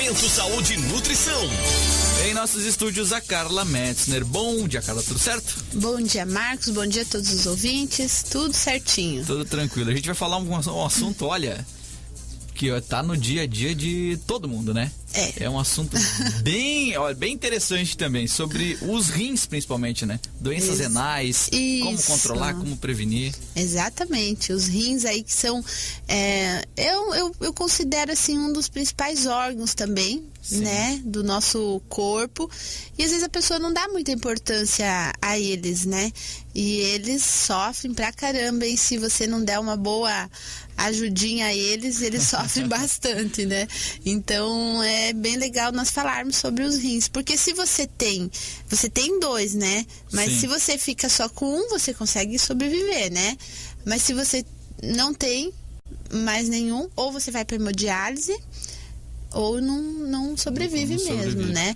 Momento Saúde e Nutrição. Em nossos estúdios, a Carla Metzner. Bom dia, Carla, tudo certo? Bom dia, Marcos. Bom dia a todos os ouvintes. Tudo certinho. Tudo tranquilo. A gente vai falar um assunto, olha, que tá no dia a dia de todo mundo, né? É um assunto bem interessante também, sobre os rins principalmente, né? Doenças renais, como controlar, como prevenir. Exatamente, os rins aí que são, eu considero assim um dos principais órgãos também, né? Do nosso corpo, e às vezes a pessoa não dá muita importância a eles, né? E eles sofrem pra caramba, e se você não der uma boa ajudinha a eles sofrem bastante, né? Então é bem legal nós falarmos sobre os rins, porque se você tem dois, né? Mas se você fica só com um, você consegue sobreviver, né? Mas se você não tem mais nenhum, ou você vai para hemodiálise, ou não sobrevive mesmo, né?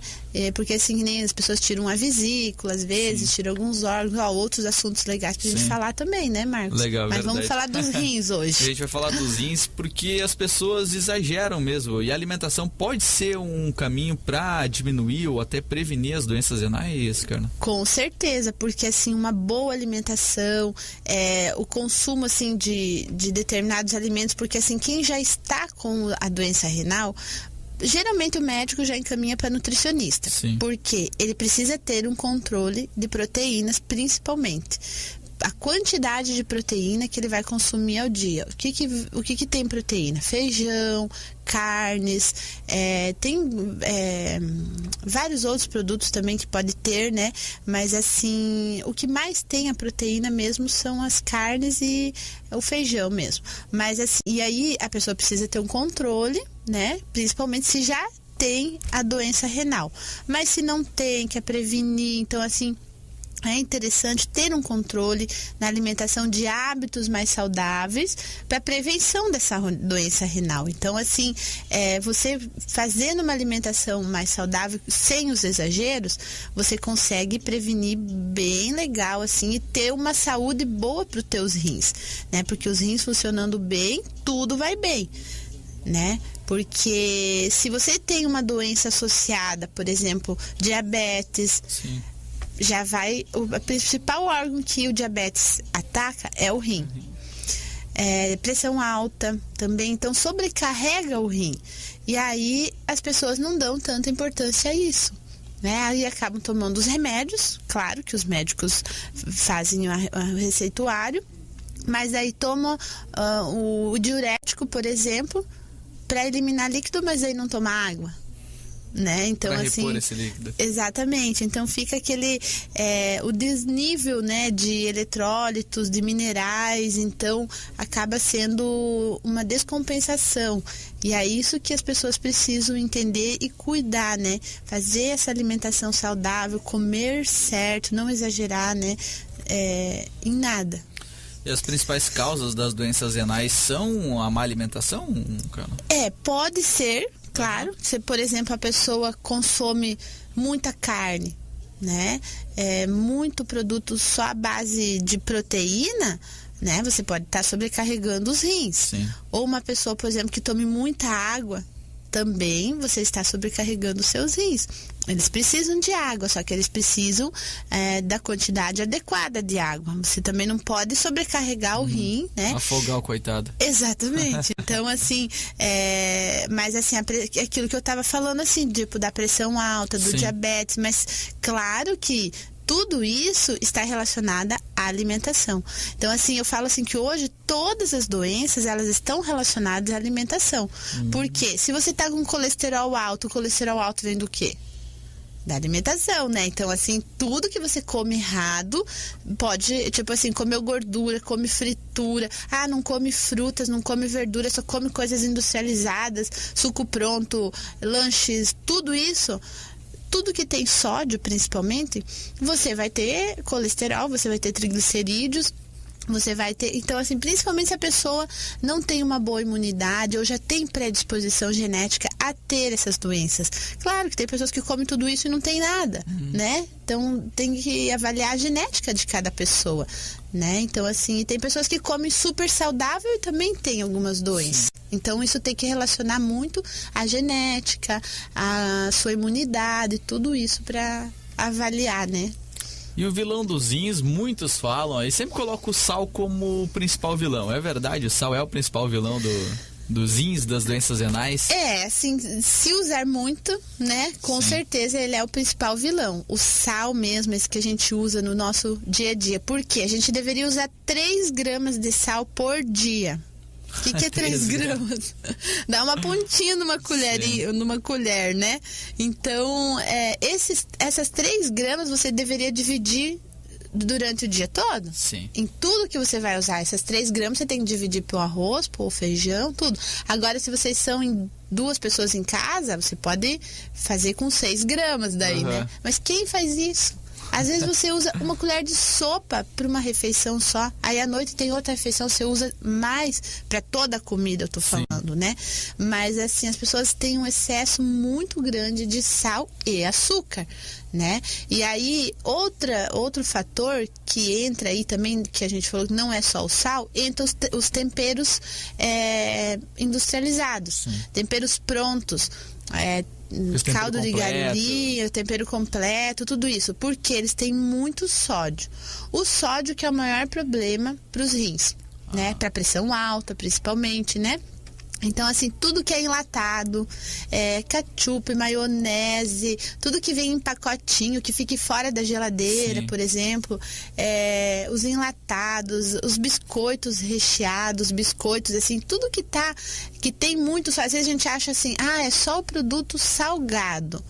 Porque assim, que nem as pessoas tiram a vesícula, às vezes, tiram alguns órgãos, outros assuntos legais pra gente falar também, né, Marcos? Legal, mas verdade. Vamos falar dos rins hoje. A gente vai falar dos rins porque as pessoas exageram mesmo, e a alimentação pode ser um caminho para diminuir ou até prevenir as doenças renais, Carla? Com certeza, porque assim, uma boa alimentação, o consumo assim de determinados alimentos, porque assim, quem já está com a doença renal, geralmente o médico já encaminha para nutricionista, porque ele precisa ter um controle de proteínas, principalmente a quantidade de proteína que ele vai consumir ao dia. O que tem proteína? Feijão, carnes, tem vários outros produtos também que pode ter, né? Mas assim, o que mais tem a proteína mesmo são as carnes e o feijão mesmo. Mas assim, e aí a pessoa precisa ter um controle, né? Principalmente se já tem a doença renal. Mas se não tem, quer prevenir, então assim, é interessante ter um controle na alimentação de hábitos mais saudáveis para prevenção dessa doença renal. Então, assim, você fazendo uma alimentação mais saudável, sem os exageros, você consegue prevenir bem legal, assim, e ter uma saúde boa para os teus rins, né? Porque os rins funcionando bem, tudo vai bem, né? Porque se você tem uma doença associada, por exemplo, diabetes, já vai, o principal órgão que o diabetes ataca é o rim. Pressão alta também, então sobrecarrega o rim. E aí as pessoas não dão tanta importância a isso, né? Aí acabam tomando os remédios, claro que os médicos fazem o receituário, mas aí tomam o diurético, por exemplo, para eliminar líquido, mas aí não toma água, né? Então, pra assim, repor esse líquido. Exatamente, então fica aquele o desnível, né, de eletrólitos, de minerais, então acaba sendo uma descompensação, e é isso que as pessoas precisam entender e cuidar, né? Fazer essa alimentação saudável, comer certo, não exagerar, né, em nada. E as principais causas das doenças renais são a má alimentação, Carla? Pode ser, claro. Se, por exemplo, a pessoa consome muita carne, né? Muito produto só à base de proteína, né? Você pode estar sobrecarregando os rins. Ou uma pessoa, por exemplo, que tome muita água, também você está sobrecarregando os seus rins. Eles precisam de água, só que eles precisam da quantidade adequada de água. Você também não pode sobrecarregar o rim, né? Afogar o coitado. Exatamente. Então, assim, mas assim, aquilo que eu estava falando, assim, tipo, da pressão alta, do diabetes, mas claro que tudo isso está relacionado à alimentação. Então, assim, eu falo assim que hoje todas as doenças, elas estão relacionadas à alimentação. Porque se você está com colesterol alto, o colesterol alto vem do quê? Da alimentação, né? Então, assim, tudo que você come errado pode, tipo assim, comeu gordura, come fritura, não come frutas, não come verdura, só come coisas industrializadas, suco pronto, lanches, tudo isso. Tudo que tem sódio, principalmente, você vai ter colesterol, você vai ter triglicerídeos, você vai ter, então assim, principalmente se a pessoa não tem uma boa imunidade ou já tem predisposição genética a ter essas doenças. Claro que tem pessoas que comem tudo isso e não tem nada, né? Então tem que avaliar a genética de cada pessoa, né? Então assim, tem pessoas que comem super saudável e também tem algumas doenças. Sim. Então isso tem que relacionar muito a genética, a sua imunidade, tudo isso para avaliar, né? E o vilão dos rins, muitos falam, e sempre colocam o sal como o principal vilão. É verdade? O sal é o principal vilão dos rins, das doenças renais? É, assim, se usar muito, né, com certeza ele é o principal vilão. O sal mesmo, esse que a gente usa no nosso dia a dia. Por quê? A gente deveria usar 3 gramas de sal por dia. O que é 3 gramas? Dá uma pontinha numa colher, né? Então, essas 3 gramas você deveria dividir durante o dia todo. Sim. Em tudo que você vai usar, essas 3 gramas você tem que dividir pro arroz, pro feijão, tudo. Agora, se vocês são em 2 pessoas em casa, você pode fazer com 6 gramas daí, né? Mas quem faz isso? Às vezes você usa uma colher de sopa para uma refeição só. Aí à noite tem outra refeição, você usa mais para toda a comida, eu tô falando, né? Mas assim, as pessoas têm um excesso muito grande de sal e açúcar, né? E aí, outro fator que entra aí também, que a gente falou que não é só o sal, entra os temperos industrializados, temperos prontos, caldo de galinha, tempero completo, tudo isso, porque eles têm muito sódio. O sódio que é o maior problema para os rins, né? Para pressão alta, principalmente, né? Então, assim, tudo que é enlatado, ketchup, maionese, tudo que vem em pacotinho, que fique fora da geladeira, por exemplo, os enlatados, os biscoitos recheados, biscoitos, assim, tudo que tem muito, às vezes a gente acha assim, é só o produto salgado.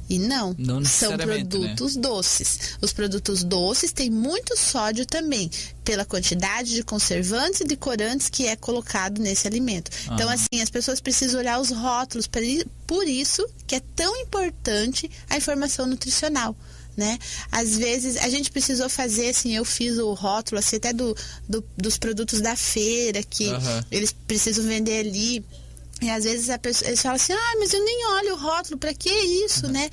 E não são produtos doces. Os produtos doces têm muito sódio também, pela quantidade de conservantes e de corantes que é colocado nesse alimento. Então, assim, as pessoas precisam olhar os rótulos, por isso que é tão importante a informação nutricional, né? Às vezes, a gente precisou fazer, assim, eu fiz o rótulo, assim, até dos produtos da feira, que eles precisam vender ali. E às vezes eles falam assim, mas eu nem olho o rótulo, pra que isso, né?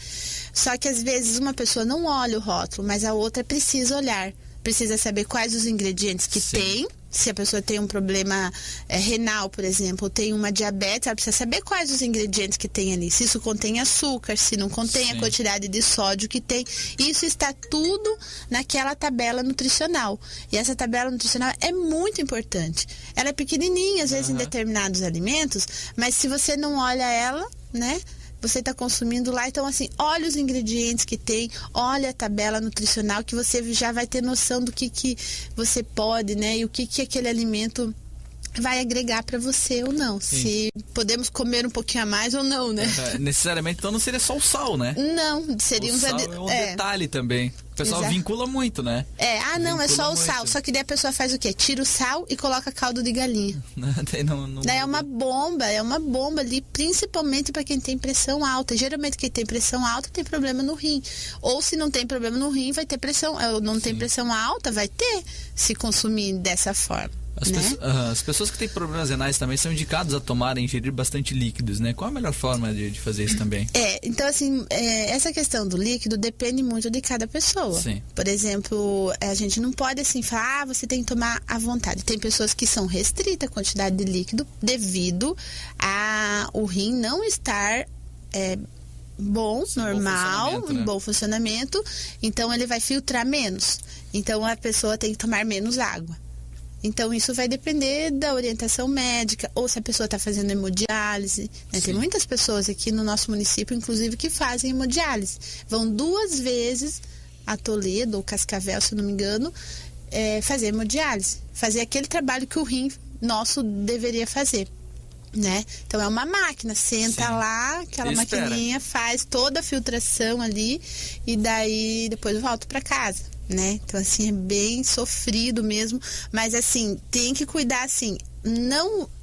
Só que às vezes uma pessoa não olha o rótulo, mas a outra precisa olhar. Precisa saber quais os ingredientes que tem. Se a pessoa tem um problema renal, por exemplo, ou tem uma diabetes, ela precisa saber quais os ingredientes que tem ali. Se isso contém açúcar, se não contém a quantidade de sódio que tem. Isso está tudo naquela tabela nutricional. E essa tabela nutricional é muito importante. Ela é pequenininha, às vezes, em determinados alimentos, mas se você não olha ela, né? Você está consumindo lá, então assim, olha os ingredientes que tem, olha a tabela nutricional, que você já vai ter noção do que você pode, né, e o que aquele alimento vai agregar para você ou não. Se podemos comer um pouquinho a mais ou não, né? Necessariamente, então não seria só o sal, né? Não, seria o sal é um detalhe também. O pessoal vincula muito, né? Não, é só o sal. Só que daí a pessoa faz o quê? Tira o sal e coloca caldo de galinha. Daí é uma bomba ali, principalmente para quem tem pressão alta. Geralmente quem tem pressão alta tem problema no rim. Ou se não tem problema no rim, vai ter pressão. Não tem pressão alta, vai ter, se consumir dessa forma. As pessoas que têm problemas renais também são indicadas a ingerir bastante líquidos, né? Qual a melhor forma de fazer isso também? Então assim, essa questão do líquido depende muito de cada pessoa. Por exemplo, a gente não pode assim falar, você tem que tomar à vontade. Tem pessoas que são restritas a quantidade de líquido devido a o rim não estar normal, em bom funcionamento, então ele vai filtrar menos. Então a pessoa tem que tomar menos água. Então, isso vai depender da orientação médica, ou se a pessoa está fazendo hemodiálise, né? Tem muitas pessoas aqui no nosso município, inclusive, que fazem hemodiálise. Vão 2 vezes a Toledo ou Cascavel, se não me engano, fazer hemodiálise. Fazer aquele trabalho que o rim nosso deveria fazer, né? Então, é uma máquina, senta lá, aquela maquininha faz toda a filtração ali e daí depois volta para casa. Né? Então assim, é bem sofrido mesmo, mas assim, tem que cuidar assim,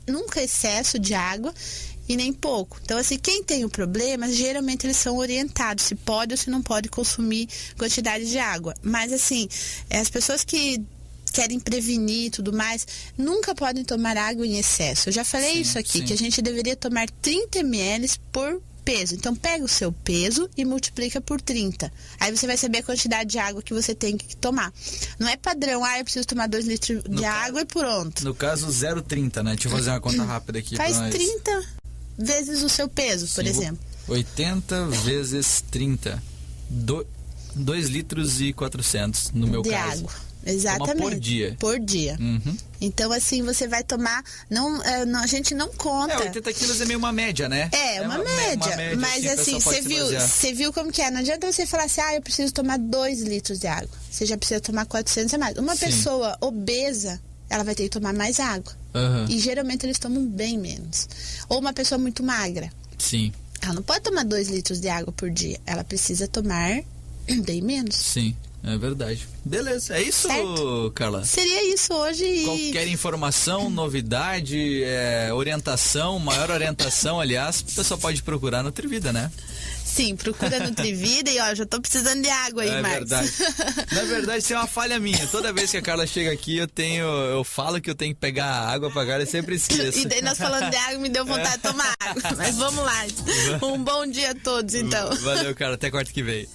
nunca excesso de água e nem pouco. Então assim, quem tem o problema, geralmente eles são orientados se pode ou se não pode consumir quantidade de água, mas assim, as pessoas que querem prevenir e tudo mais, nunca podem tomar água em excesso. Eu já falei isso aqui, que a gente deveria tomar 30 ml por peso. Então pega o seu peso e multiplica por 30. Aí você vai saber a quantidade de água que você tem que tomar. Não é padrão, eu preciso tomar 2 litros de água e pronto. No caso, 0,30, né? Deixa eu fazer uma conta rápida aqui. Faz 30 vezes o seu peso, por exemplo. 80 vezes 30. 2 litros e 400, no meu caso. De água. Exatamente. Toma por dia. Por dia. Uhum. Então, assim, você vai tomar... a gente não conta. 80 quilos é meio uma média, né? É uma média. Mas, assim, você viu como que é? Não adianta você falar assim, eu preciso tomar 2 litros de água. Você já precisa tomar 400 a mais. Uma pessoa obesa, ela vai ter que tomar mais água. Uhum. E, geralmente, eles tomam bem menos. Ou uma pessoa muito magra. Sim. Ela não pode tomar 2 litros de água por dia. Ela precisa tomar bem menos. Sim. É verdade. Beleza, é isso, certo? Carla? Seria isso hoje. Qualquer informação, novidade, orientação, maior orientação, aliás, o pessoal pode procurar no Trivida, né? Sim, procura no Trivida e já tô precisando de água aí, Marcos. Verdade. Na verdade, isso é uma falha minha. Toda vez que a Carla chega aqui, eu falo que eu tenho que pegar água pra Carla e sempre esqueço. E daí nós falando de água, me deu vontade de tomar água. Mas vamos lá. Um bom dia a todos, então. Valeu, cara. Até quarta que vem.